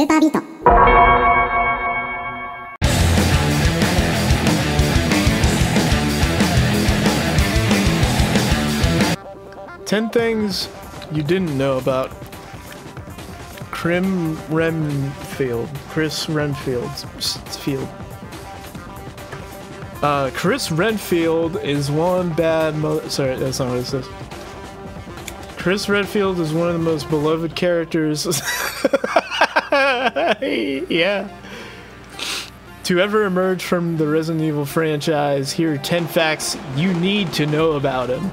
スーパービート。10 things you didn't know about Chris Redfield. Chris Redfield is one bad sorry, that's not what it says. Chris Redfield is one of the most beloved characters yeah, to ever emerge from the Resident Evil franchise. Here are 10 facts you need to know about him.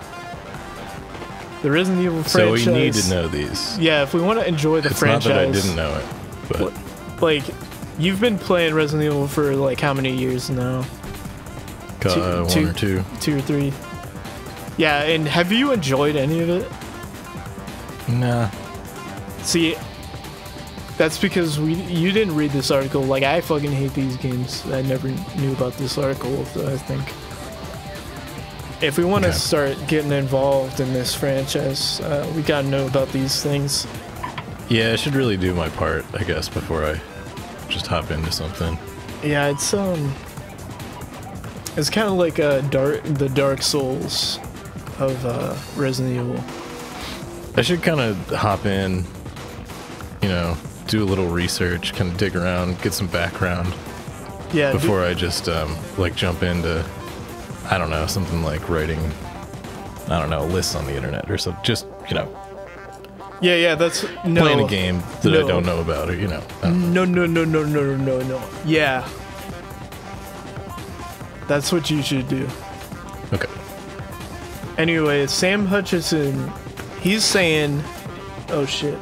The Resident Evil franchise. So we need to know these. Yeah, if we want to enjoy the franchise. It's not that I didn't know it, but like, you've been playing Resident Evil for like how many years now? One or two. 2 or 3. Yeah, and have you enjoyed any of it? Nah. See, that's because you didn't read this article. Like, I fucking hate these games. I never knew about this article, I think. If we want to start getting involved in this franchise, we gotta know about these things. Yeah, I should really do my part, I guess, before I just hop into something. Yeah, it's kind of like the Dark Souls of Resident Evil. I should kind of hop in, you know, do a little research, kind of dig around, get some background. Yeah. Before I just like jump into, I don't know, something like writing, I don't know, lists on the internet or something. Just, you know. Yeah, that's no. Playing a game that I don't know about, or you know. No. Yeah. That's what you should do. Okay. Anyway, Sam Hutchinson, he's saying, oh shit.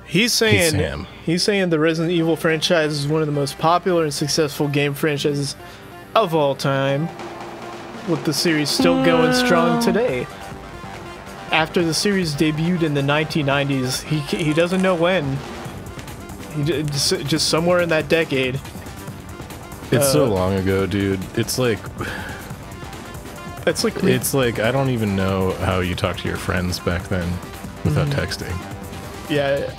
He's saying the Resident Evil franchise is one of the most popular and successful game franchises of all time, with the series still going strong today. After the series debuted in the 1990s, he doesn't know when. Just somewhere in that decade. It's so long ago, dude. It's like I don't even know how you talk to your friends back then without texting. Yeah.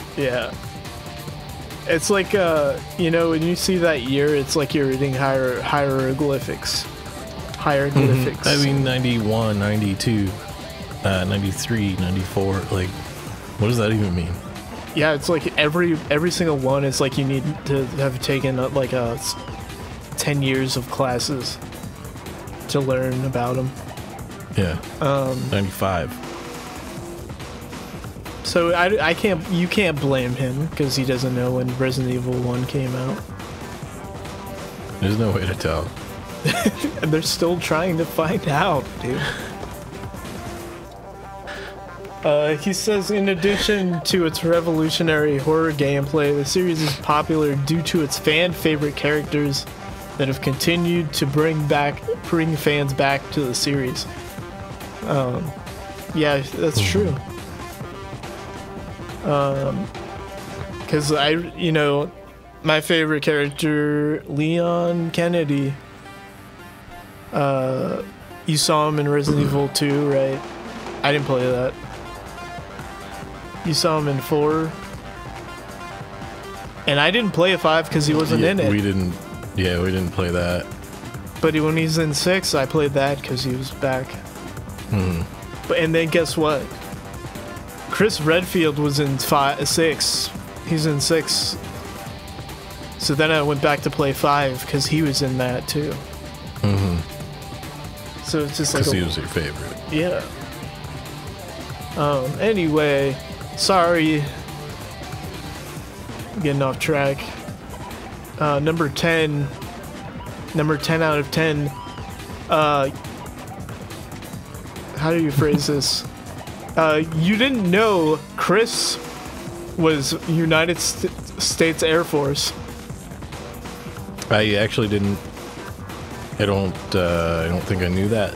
It's like, you know, when you see that year, it's like you're reading hieroglyphics. Hieroglyphics. I mean, 91, 92, 93, 94. Like, what does that even mean? Yeah, it's like every single one is like you need to have taken like 10 years of classes to learn about them. Yeah. 95. So you can't blame him because he doesn't know when Resident Evil 1 came out. There's no way to tell. And they're still trying to find out, dude. He says, in addition to its revolutionary horror gameplay, the series is popular due to its fan-favorite characters that have continued to bring fans back to the series. Yeah, that's true. Because my favorite character, Leon Kennedy, you saw him in Resident Evil 2, right? I didn't play that. You saw him in 4. And I didn't play 5 because he wasn't in it. We didn't play that. But when he's in 6, I played that because he was back. And then guess what? Chris Redfield was in 6. He's in 6. So then I went back to play 5 because he was in that too. So it's just like... Because he was your favorite. Yeah. Anyway, sorry. Getting off track. Number 10 out of 10. How do you phrase this? You didn't know Chris was United States Air Force. I actually didn't. I don't think I knew that.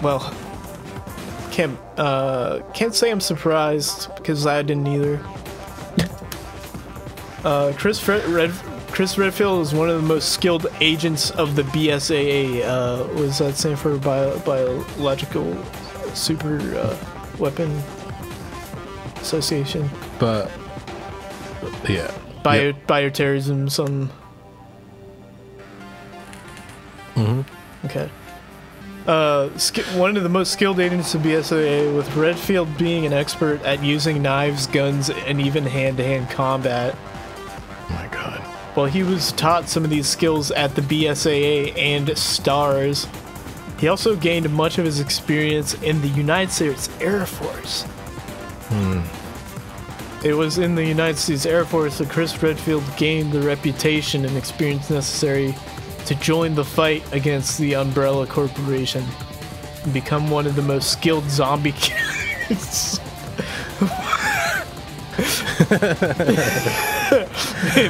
Well, can't say I'm surprised because I didn't either. Chris Redfield is one of the most skilled agents of the BSAA. What does that stand for? Biological super Weapon Association. But yeah, Bioterrorism, some. Okay. One of the most skilled agents of BSAA, with Redfield being an expert at using knives, guns, and even hand-to-hand combat. Oh my god. While he was taught some of these skills at the BSAA and s.t.a.r.s, he also gained much of his experience in the United States Air Force. It was in the United States Air Force that Chris Redfield gained the reputation and experience necessary to join the fight against the Umbrella Corporation and become one of the most skilled zombie killers.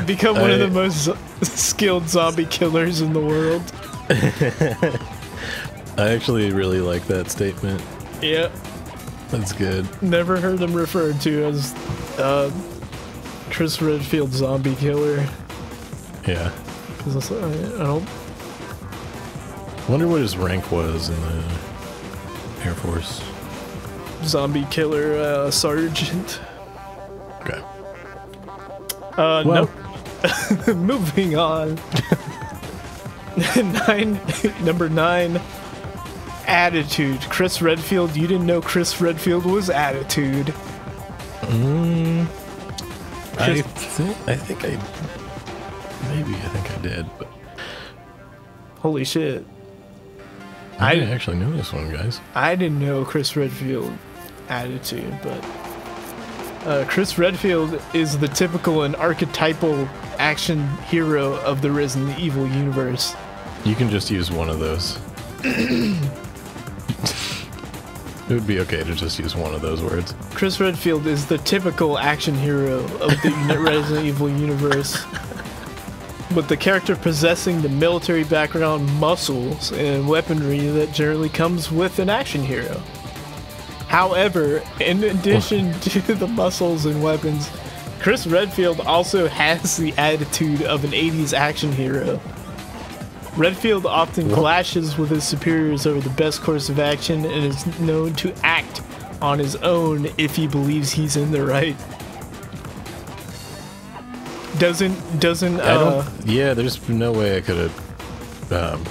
Become one of the most skilled zombie killers in the world. I actually really like that statement. Yeah. That's good. Never heard him referred to as Chris Redfield zombie killer. Yeah. Because I don't. Wonder what his rank was in the Air Force. Zombie killer sergeant. Okay. Nope. Moving on. Number 9. Attitude. Chris Redfield. You didn't know Chris Redfield was Attitude. I think I did, but holy shit. I didn't actually know this one, guys. I didn't know Chris Redfield Attitude, but Chris Redfield is the typical and archetypal action hero of the Resident Evil universe. You can just use one of those. It would be okay to just use one of those words. Chris Redfield is the typical action hero of the Resident Evil universe, with the character possessing the military background, muscles, and weaponry that generally comes with an action hero. However, in addition to the muscles and weapons, Chris Redfield also has the attitude of an 80s action hero. Redfield often clashes with his superiors over the best course of action and is known to act on his own if he believes he's in the right. Yeah, there's no way I could have known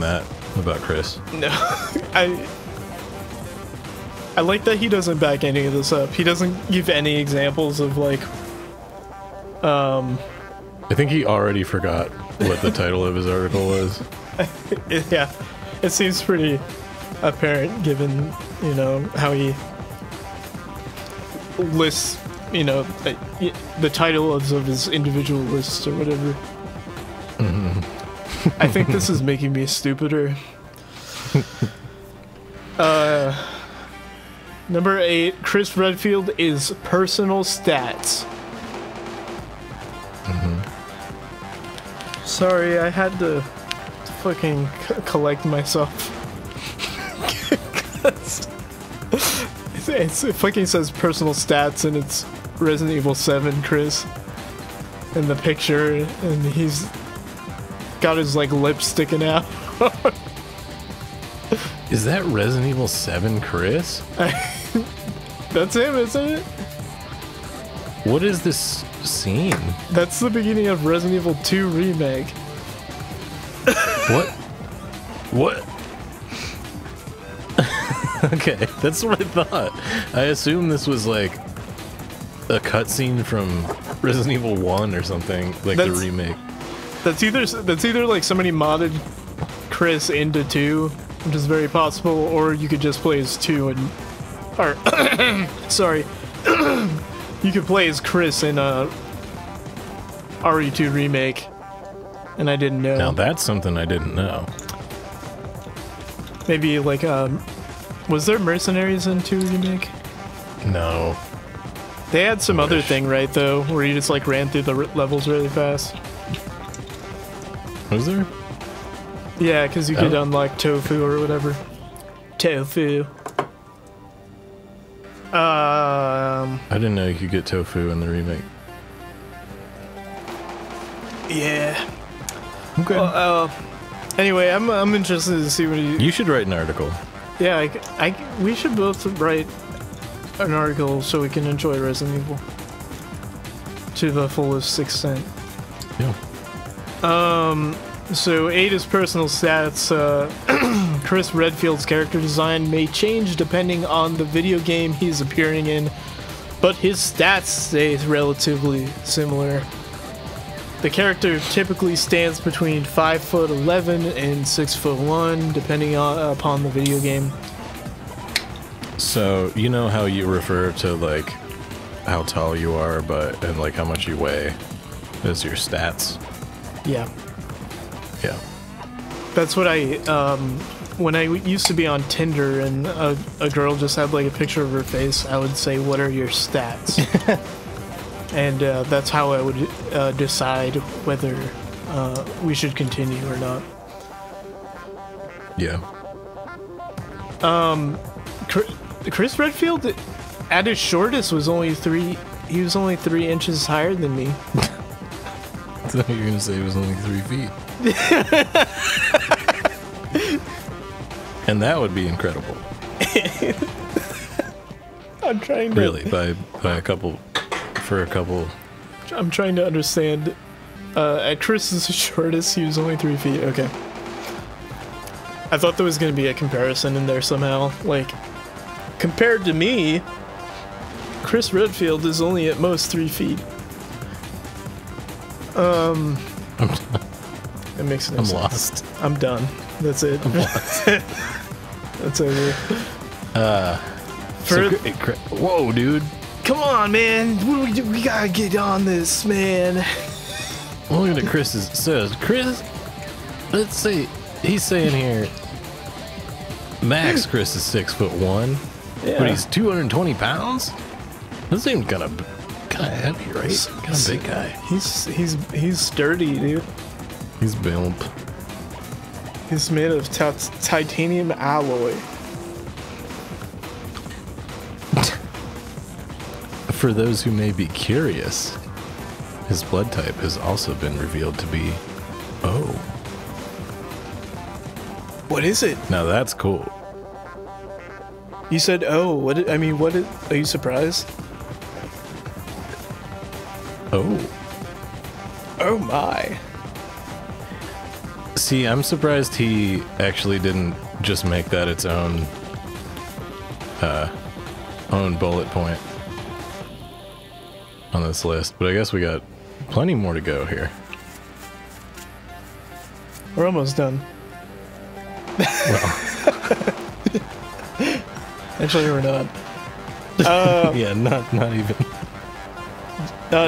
that about Chris. No. I like that he doesn't back any of this up. He doesn't give any examples of like I think he already forgot what the title of his article was. Yeah, it seems pretty apparent given, you know, how he lists, you know, the titles of his individual lists or whatever. I think this is making me stupider. Number 8, Chris Redfield is personal stats. Sorry, I had to fucking collect myself. It fucking says personal stats and it's Resident Evil 7 Chris in the picture, and he's got his like lips sticking out. Is that Resident Evil 7 Chris? That's him, isn't it? What is this scene? That's the beginning of Resident Evil 2 Remake. What? Okay, that's what I thought. I assumed this was like a cutscene from Resident Evil 1 or something, like the remake. That's either like somebody modded Chris into 2, which is very possible, or you could just play as 2 and... Or, sorry. You could play as Chris in RE2 Remake, and I didn't know. Now that's something I didn't know. Maybe like, was there mercenaries in 2 Remake? No. They had some other thing, right, though, where you just like ran through the levels really fast. Was there? Yeah, because you could unlock tofu or whatever. Tofu. I didn't know you could get tofu in the remake. Yeah. Okay. Well, anyway, I'm interested to see what You should write an article. Yeah, we should both write an article so we can enjoy Resident Evil to the fullest extent. Yeah. So Ada's personal stats, Chris Redfield's character design may change depending on the video game he's appearing in, but his stats stay relatively similar. The character typically stands between 5'11" and 6'1", depending upon the video game. So, you know how you refer to, like, how tall you are, and, like, how much you weigh as your stats? Yeah. Yeah. That's what when I used to be on Tinder and a girl just had, like, a picture of her face, I would say, what are your stats? And that's how I would decide whether we should continue or not. Yeah. Chris Redfield, at his shortest, was only 3 inches higher than me. I thought you were going to say it was only 3 feet. And that would be incredible. I'm trying to... Really, by a couple... For a couple... I'm trying to understand. At Chris's shortest, he was only 3 feet. Okay. I thought there was going to be a comparison in there somehow. Like, compared to me, Chris Redfield is only at most 3 feet. It makes no sense. I'm lost. I'm done. That's it. I'm lost. That's over. Whoa, dude. Come on, man. We gotta get on this, man. Look at Chris's. Says Chris. Let's see. He's saying here. Max Chris is 6'1", Yeah. but he's 220 pounds. This seems kind of heavy, right? Kind of big guy. He's sturdy, dude. He's built. He's made of titanium alloy. For those who may be curious, his blood type has also been revealed to be O. What is it? Now that's cool. You said oh. Are you surprised? Oh. Oh my. See, I'm surprised he actually didn't just make that its own bullet point on this list, but I guess we got plenty more to go here. We're almost done. Well, actually, we're not. yeah, not even.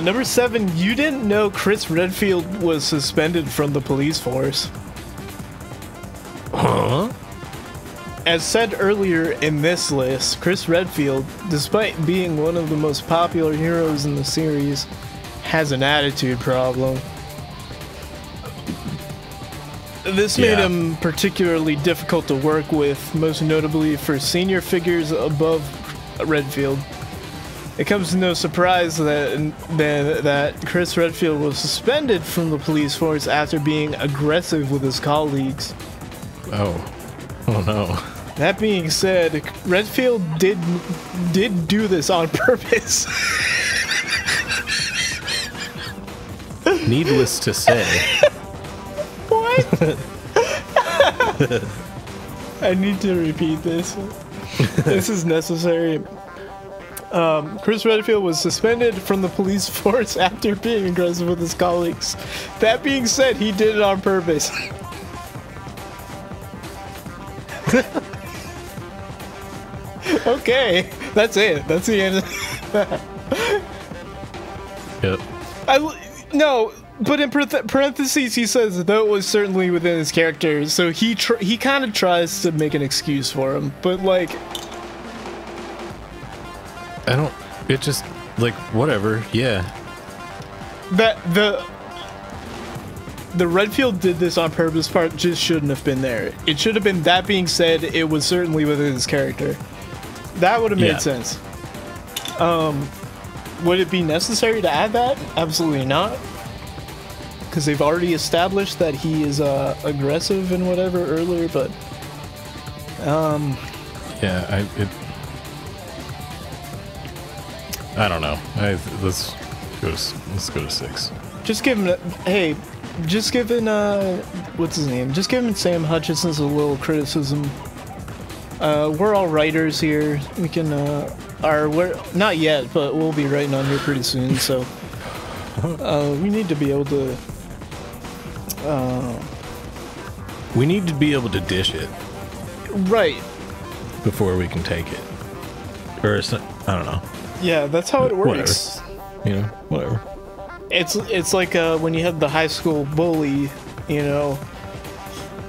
Number 7, you didn't know Chris Redfield was suspended from the police force. Huh? As said earlier in this list, Chris Redfield, despite being one of the most popular heroes in the series, has an attitude problem. This made him particularly difficult to work with, most notably for senior figures above Redfield. It comes to no surprise that Chris Redfield was suspended from the police force after being aggressive with his colleagues. Oh no. That being said, Redfield did do this on purpose. Needless to say. What? I need to repeat this. This is necessary. Chris Redfield was suspended from the police force after being aggressive with his colleagues. That being said, he did it on purpose. Okay, that's it. That's the end. Yep. No, but in parentheses he says though it was certainly within his character, so he kind of tries to make an excuse for him, but like, It just, like, whatever. Yeah. that the Redfield did this on purpose part just shouldn't have been there. It should have been, that being said, it was certainly within his character. That would have made sense. Would it be necessary to add that? Absolutely not. Because they've already established that he is aggressive and whatever earlier, but Yeah, I don't know. Let's go to 6. Just give him, hey, just giving, what's his name? Just giving Sam Hutchinson a little criticism. We're all writers here. We can, we're not yet, but we'll be writing on here pretty soon, so, we need to be able to, we need to be able to dish it. Right. Before we can take it. Or, I don't know. Yeah, that's how it works. Whatever. You know, whatever. It's like when you had the high school bully, you know,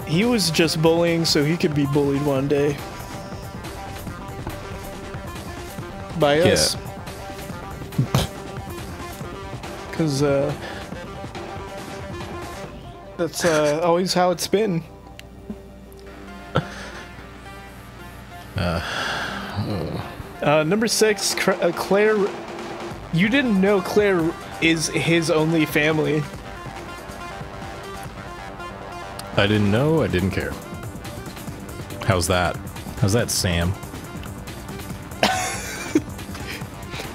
he was just bullying so he could be bullied one day. By us. Because, that's always how it's been. Number 6, Claire. You didn't know Claire is his only family. I didn't know. I didn't care. How's that? How's that, Sam?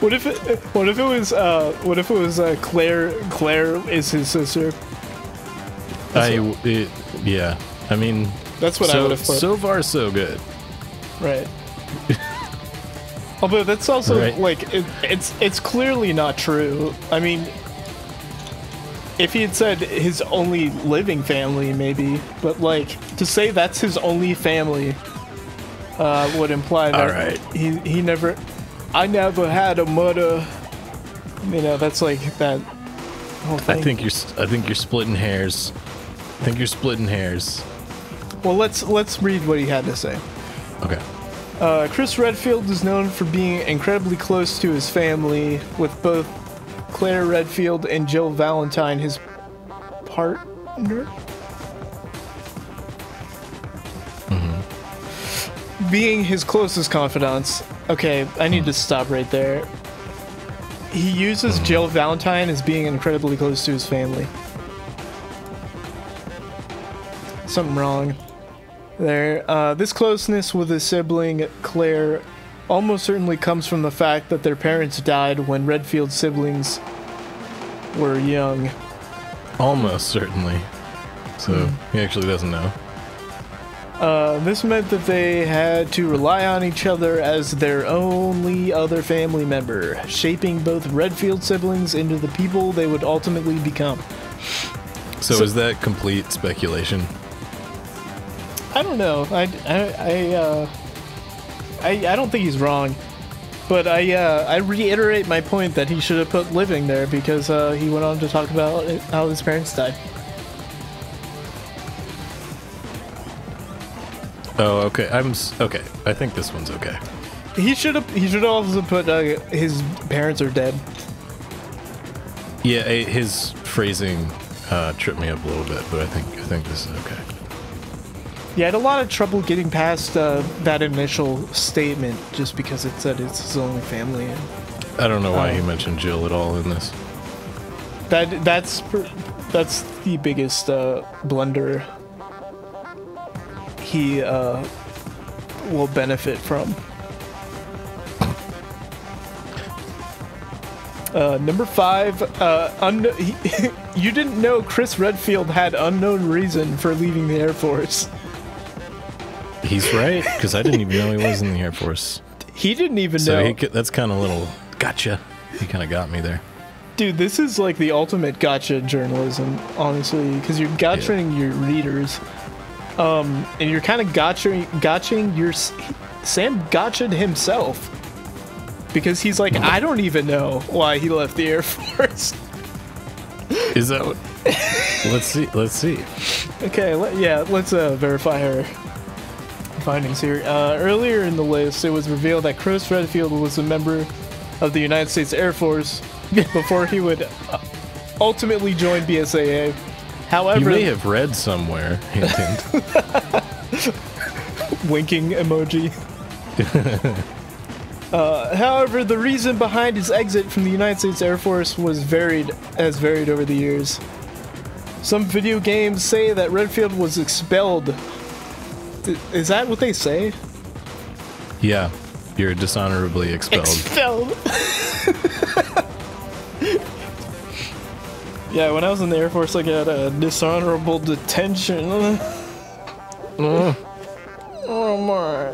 What if it was Claire? Claire is his sister. Yeah. I mean, that's what I would have put. So far, so good. Right. Although that's also right. like it's clearly not true. I mean, if he had said his only living family, maybe, but like to say that's his only family would imply that right. he never. I never had a mother. You know, that's like that whole thing. I think you're splitting hairs. Well, let's read what he had to say. Okay. Chris Redfield is known for being incredibly close to his family, with both Claire Redfield and Jill Valentine, his partner, being his closest confidants. Okay, I need to stop right there. He uses Jill Valentine as being incredibly close to his family. Something wrong there. This closeness with his sibling, Claire, almost certainly comes from the fact that their parents died when Redfield's siblings were young. Almost certainly. So he actually doesn't know. This meant that they had to rely on each other as their only other family member, shaping both Redfield siblings into the people they would ultimately become. So is that complete speculation? I don't know. I don't think he's wrong, but I reiterate my point that he should have put living there because he went on to talk about how his parents died. Oh, okay. Okay. I think this one's okay. He should also put his parents are dead. Yeah, his phrasing tripped me up a little bit, but I think this is okay. Yeah, I had a lot of trouble getting past that initial statement just because it said it's his only family. And, I don't know why he mentioned Jill at all in this. That's the biggest blunder he will benefit from. Number 5, you didn't know Chris Redfield had unknown reason for leaving the Air Force. He's right, because I didn't even know he was in the Air Force. He didn't even know. That's kind of a little gotcha. He kind of got me there. Dude, this is like the ultimate gotcha journalism, honestly, because you're gotchaing your readers. And you're kind of gotching your... Sam gotcha'd himself. Because he's like, I don't even know why he left the Air Force. Is that what... Let's see. Okay, let's verify her findings here. Earlier in the list, it was revealed that Chris Redfield was a member of the United States Air Force before he would ultimately join BSAA. However, you may have read somewhere, hint, hint. Winking emoji. However, the reason behind his exit from the United States Air Force has varied over the years. Some video games say that Redfield was expelled. Is that what they say? Yeah, you're dishonorably expelled. Expelled. Yeah, when I was in the Air Force, I got a dishonorable detention. Oh my.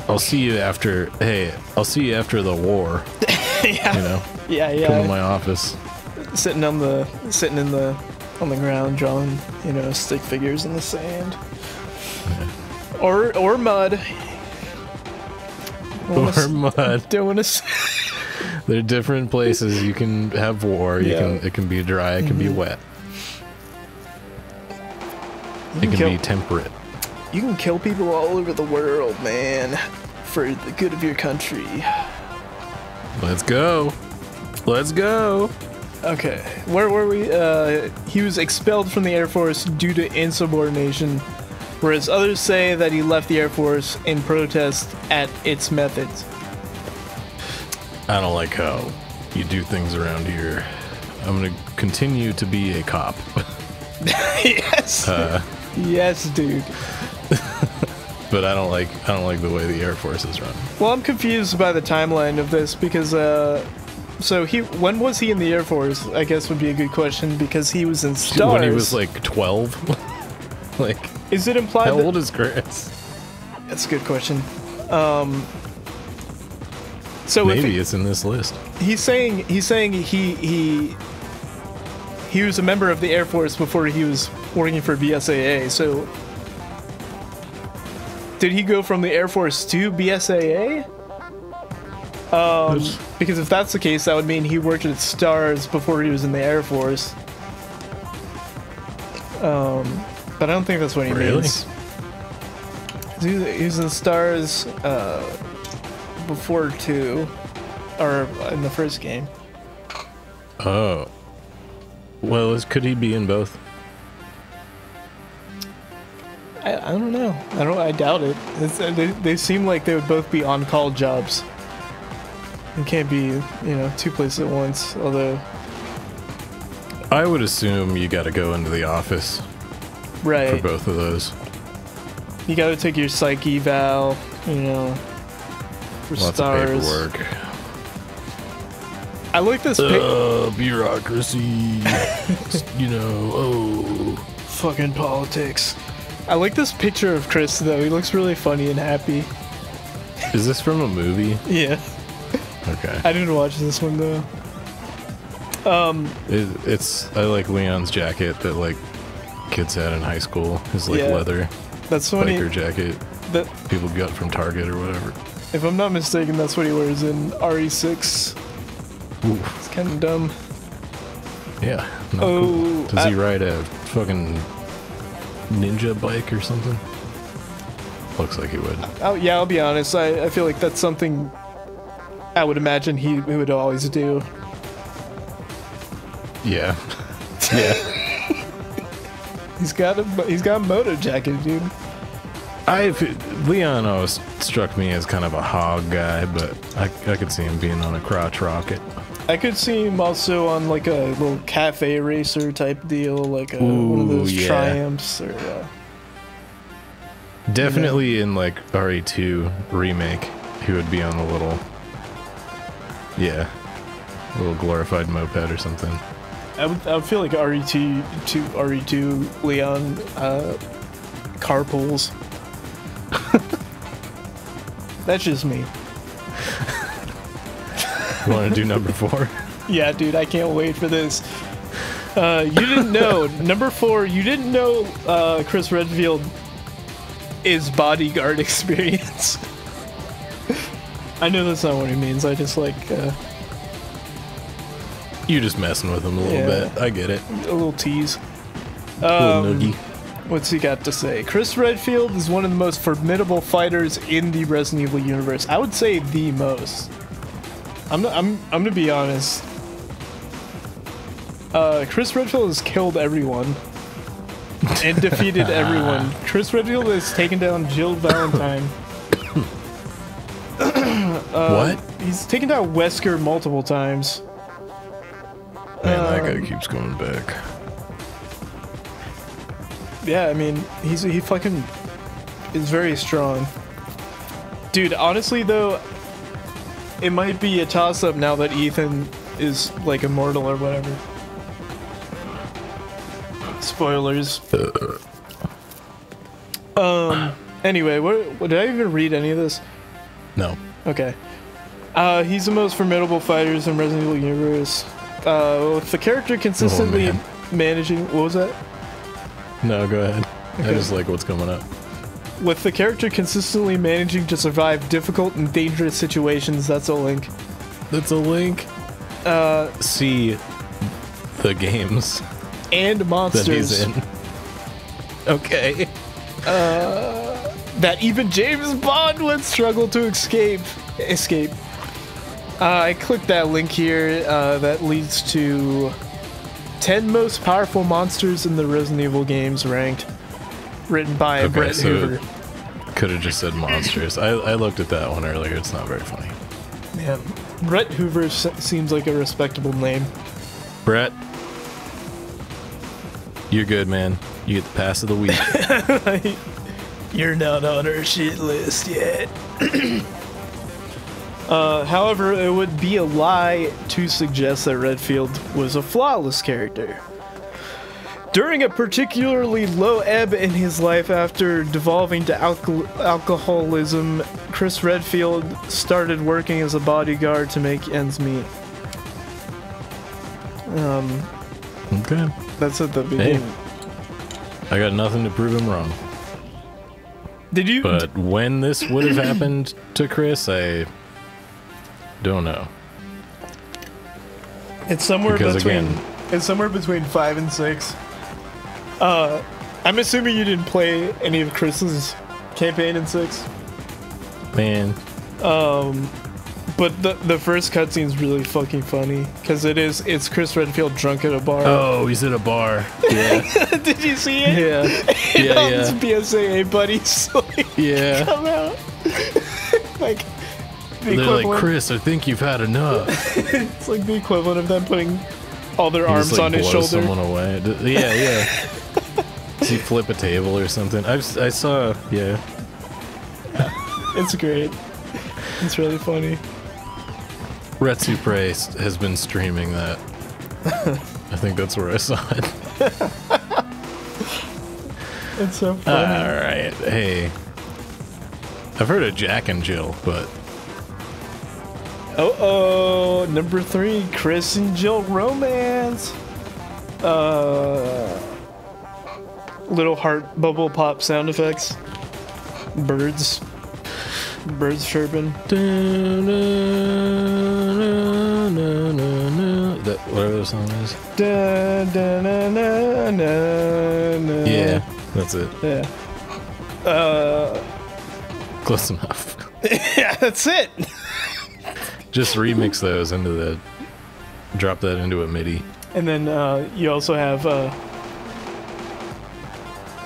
I'll see you after. Hey, I'll see you after the war. Yeah. You know. Yeah. Come to my office. Sitting on the ground, drawing, stick figures in the sand. Yeah. Or mud. Or mud. Doing a. There are different places you can have war. It can be dry. It can be wet. It can be temperate. You can kill people all over the world, man, for the good of your country. Let's go. Let's go. Okay, where were we? He was expelled from the Air Force due to insubordination, whereas others say that he left the Air Force in protest at its methods. I don't like how you do things around here. I'm gonna continue to be a cop. Yes. Yes, dude. But I don't like the way the Air Force is run. Well, I'm confused by the timeline of this because so when was he in the Air Force? I guess would be a good question because he was in s.t.a.r.s. When he was like 12. Like, is it implied? How old is Chris? That's a good question. So maybe it's in this list. He's saying he was a member of the Air Force before he was working for BSAA. So did he go from the Air Force to BSAA? Because if that's the case, that would mean he worked at s.t.a.r.s. before he was in the Air Force. But I don't think that's what he means. He was in s.t.a.r.s. Before 2, or in the first game. Oh. Well, could he be in both? I don't know. I doubt it. They seem like they would both be on-call jobs. It can't be, two places at once, although... I would assume you gotta go into the office. Right. For both of those. You gotta take your psych eval, for lots s.t.a.r.s. of paperwork. I like this bureaucracy. Fucking politics. I like this picture of Chris, though. He looks really funny and happy. Is this from a movie? Yeah. Okay. I didn't watch this one, though. I like Leon's jacket that, like, kids had in high school. His, like, leather that's funny. Biker jacket that people got from Target or whatever. If I'm not mistaken, that's what he wears in RE6. Ooh. It's kind of dumb. Yeah. Cool. Does he ride a fucking ninja bike or something? Looks like he would. Yeah, I'll be honest. I feel like that's something I would imagine he would always do. Yeah. Yeah. He's got a moto jacket, dude. Leon always struck me as kind of a hog guy, but I could see him being on a crotch rocket. I could see him also on like a little cafe racer type deal, like one of those Triumphs or. Definitely in like RE2 remake, he would be on a little glorified moped or something. I would feel like RE2 Leon carpools. That's just me. You want to do number 4? Yeah, dude, I can't wait for this. You didn't know. Number 4, you didn't know Chris Redfield is bodyguard experience. I know that's not what he means. I just like... you just messing with him a little bit. I get it. A little tease. Little noogie. What's he got to say? Chris Redfield is one of the most formidable fighters in the Resident Evil universe. I would say the most. I'm gonna be honest. Chris Redfield has killed everyone and defeated everyone. Chris Redfield has taken down Jill Valentine. What? He's taken down Wesker multiple times. Man, that guy keeps going back. Yeah, I mean, he fucking is very strong. Dude, honestly though, it might be a toss-up now that Ethan is like immortal or whatever. Spoilers. Anyway, what did I even read any of this? No. Okay. He's the most formidable fighters in Resident Evil universe. With the character consistently managing... What was that? No, go ahead. Okay. I just like what's coming up. With the character consistently managing to survive difficult and dangerous situations, that's a link. That's a link. See the games. And monsters. That he's in. Okay. That even James Bond would struggle to escape. I clicked that link here that leads to 10 most powerful monsters in the Resident Evil games ranked, written by Brett Hoover. Could have just said monsters. I looked at that one earlier. It's not very funny. Man, Brett Hoover seems like a respectable name. Brett, you're good, man. You get the pass of the week. You're not on our shit list yet. However, it would be a lie to suggest that Redfield was a flawless character. During a particularly low ebb in his life after devolving to alcoholism, Chris Redfield started working as a bodyguard to make ends meet. Okay. That's at the beginning. Hey, I got nothing to prove him wrong. Did you? But when this would have happened to Chris, I don't know. It's somewhere Because between. again, It's somewhere between 5 and 6. I'm assuming you didn't play any of Chris's campaign in 6. man, But the first cutscene's really fucking funny because it's Chris Redfield drunk at a bar. oh, he's at a bar. Yeah. Did you see it? Yeah. And all Yeah, his BSAA buddies like, Yeah. come out. Like the They're like, equivalent. Chris, I think you've had enough. It's like the equivalent of them putting all their He arms just, like, on his blows shoulder. someone away. Yeah. Does he flip a table or something? I saw, yeah. It's great. It's really funny. Retsu Price has been streaming that. I think that's where I saw it. It's so funny. Alright, hey. I've heard of Jack and Jill, but Oh, number 3, Chris and Jill romance. Little heart bubble pop sound effects. Birds chirping. That whatever the song is. Da, da, na, na, na, na. Yeah, that's it. Yeah. Close enough. Yeah, that's it. Just remix those into the. Drop that into a MIDI. And then you also have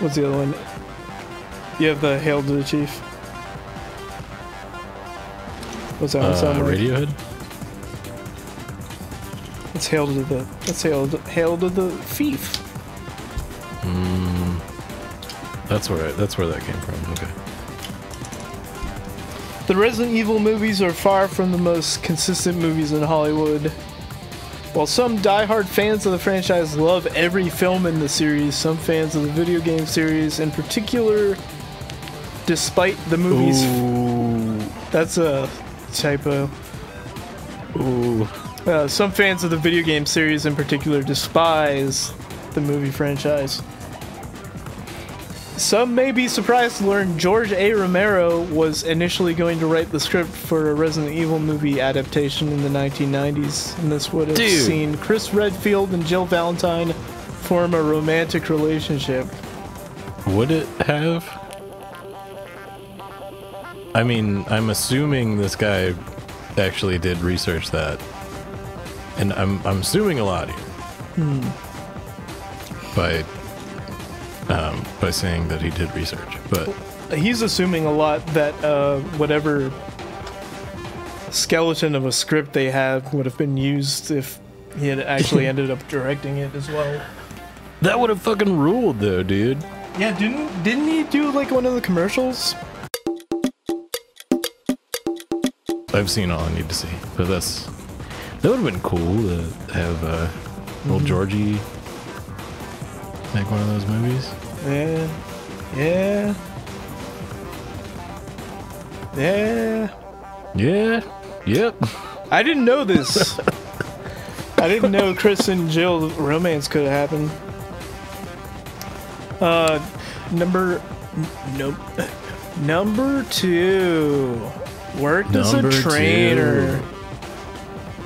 what's the other one? You have the Hail to the Chief. What's that one sound like? Radiohead? It's Hail to the Thief. That's where that came from. Okay. The Resident Evil movies are far from the most consistent movies in Hollywood. While some die-hard fans of the franchise love every film in the series, some fans of the video game series in particular, despite the movies... Ooh. That's a typo. Ooh. Some fans of the video game series in particular despise the movie franchise. Some may be surprised to learn George A. Romero was initially going to write the script for a Resident Evil movie adaptation in the 1990s, and this would have seen Chris Redfield and Jill Valentine form a romantic relationship. Would it have? I mean, I'm assuming this guy actually did research that, and I'm assuming a lot here. By saying that he did research, but He's assuming a lot that whatever skeleton of a script they have would have been used if he had actually ended up directing it as well. that would have fucking ruled, though, dude. Yeah, didn't he do like one of the commercials? I've seen all I need to see. But that would have been cool to have little Georgie make one of those movies. Yeah. Yeah. Yeah. Yeah. Yep. I didn't know this. I didn't know Chris and Jill romance could have happened. Number 2. Worked as a trainer. 2.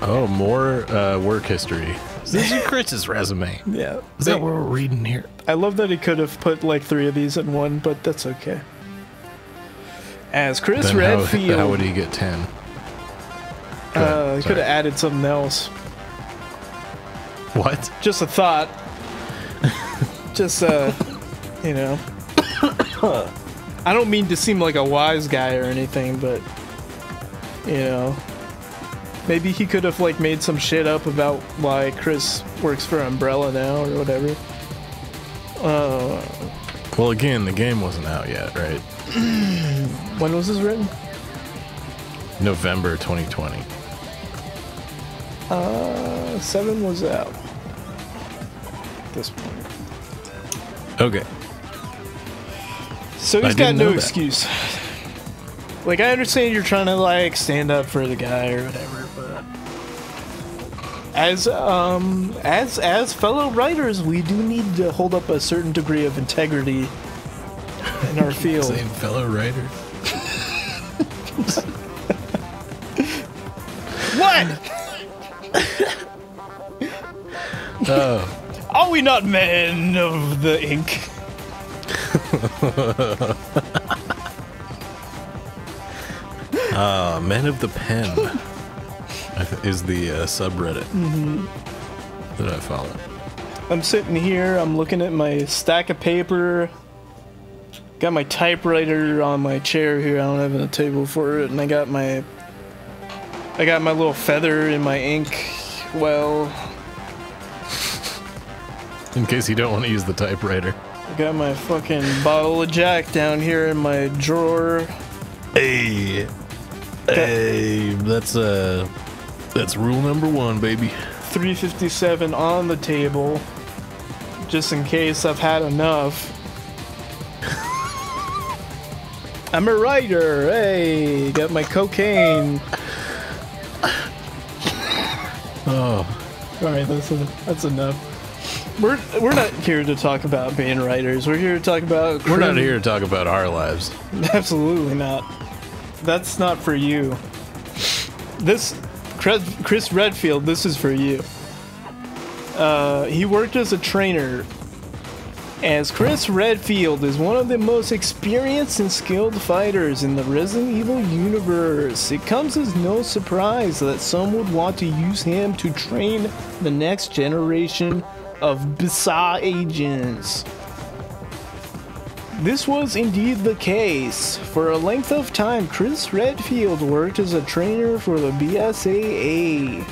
Oh, more work history. This is Chris's resume. Yeah. Is that what we're reading here? I love that he could have put like 3 of these in one, but that's okay. As Chris Then Redfield. How would he get 10? He could have added something else. What? Just a thought. Just, you know. I don't mean to seem like a wise guy or anything, but, you know. Maybe he could have, like, made some shit up about why Chris works for Umbrella now or whatever. Well, again, the game wasn't out yet, right? When was this written? November 2020. 7 was out. At this point. Okay. So he's got no excuse. Like, I understand you're trying to, like, stand up for the guy or whatever, but as fellow writers, we do need to hold up a certain degree of integrity in our field. Same fellow writer. What? Are we not men of the ink? Men of the Pen is the subreddit that I follow. I'm sitting here, I'm looking at my stack of paper, got my typewriter on my chair here, I don't have a table for it, and I got my little feather in my ink well. In case you don't want to use the typewriter. I got my fucking bottle of Jack down here in my drawer. Hey, that's rule number 1, baby. 357 on the table, just in case I've had enough. I'm a writer. Hey, got my cocaine. Oh, all right, that's enough. We're not here to talk about being writers. We're here to talk about. We're not here to talk about our lives. Absolutely not. That's not for you. This Chris Redfield. This is for you. He worked as a trainer. As Chris Redfield is one of the most experienced and skilled fighters in the Resident Evil universe, it comes as no surprise that some would want to use him to train the next generation of s.t.a.r.s agents. This was indeed the case. For a length of time, Chris Redfield worked as a trainer for the BSAA,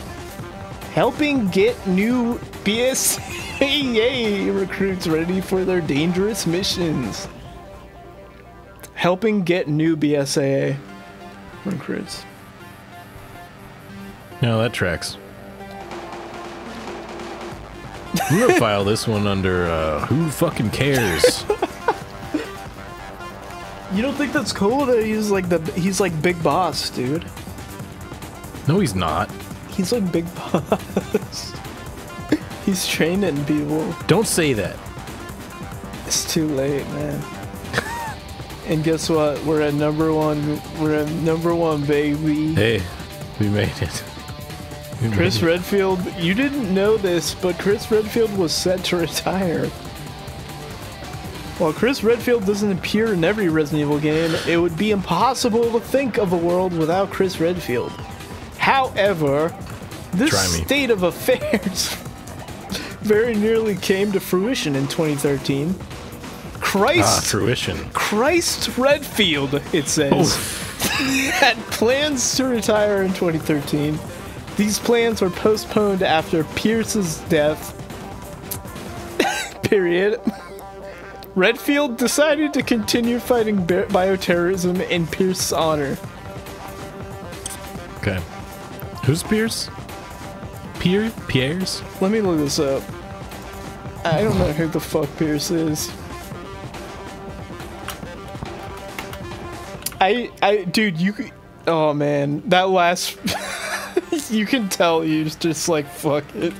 helping get new BSAA recruits ready for their dangerous missions. Helping get new BSAA recruits. No, that tracks. I'm gonna file this one under who fucking cares? You don't think that's cool that he's like Big Boss, dude? No, he's not. He's like Big Boss. He's training people. Don't say that. It's too late, man. And guess what? We're at number 1. We're at number 1, baby. Hey, we made it. Chris Redfield, you didn't know this, but Chris Redfield was set to retire. While Chris Redfield doesn't appear in every Resident Evil game, it would be impossible to think of a world without Chris Redfield. However, this state of affairs very nearly came to fruition in 2013. Fruition. Christ Redfield, it says, had plans to retire in 2013. These plans were postponed after Pierce's death. Period. Redfield decided to continue fighting bioterrorism in Pierce's honor. Okay. Who's Pierce? Pierce? Let me look this up. I don't know who the fuck Pierce is. Dude, oh man, that last, you can tell he's just like, fuck it.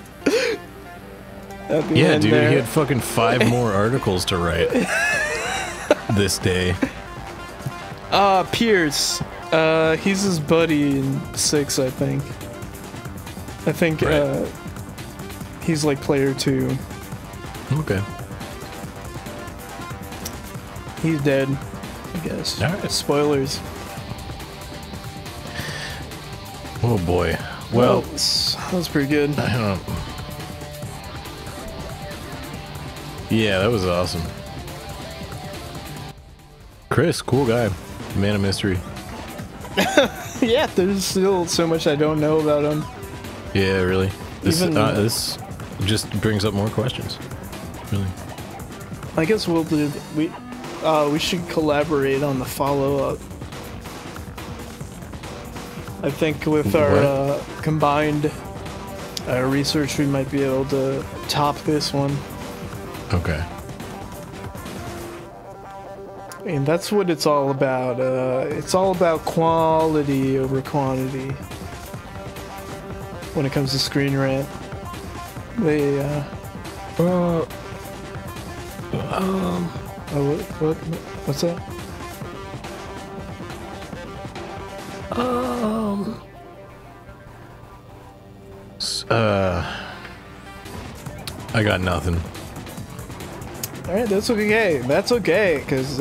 Yeah, dude, he had fucking 5 more articles to write this day. Pierce. He's his buddy in 6, I think. Right. He's like player 2. Okay. He's dead, I guess. Alright. Spoilers. Oh boy. Well, that was pretty good. I don't know. Yeah, that was awesome. Chris, cool guy. Man of mystery. Yeah, there's still so much I don't know about him. Yeah, really. This just brings up more questions. Really. I guess we should collaborate on the follow-up. I think with our combined research, we might be able to top this one. Okay. And that's what it's all about. It's all about quality over quantity. When it comes to Screen Rant, what's that? I got nothing. All right, that's okay. That's okay, because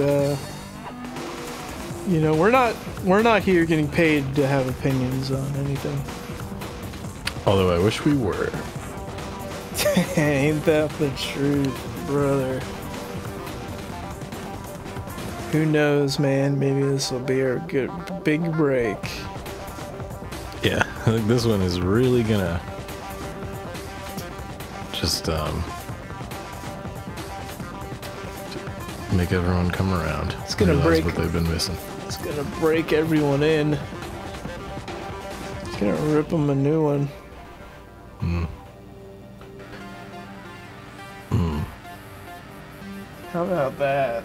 you know, we're not here getting paid to have opinions on anything. Although I wish we were. Ain't that the truth, brother? Who knows, man? Maybe this will be our good big break. Yeah, I think this one is really gonna just make everyone come around. It's gonna break what they've been missing. It's gonna break everyone in. It's gonna rip them a new one. How about that?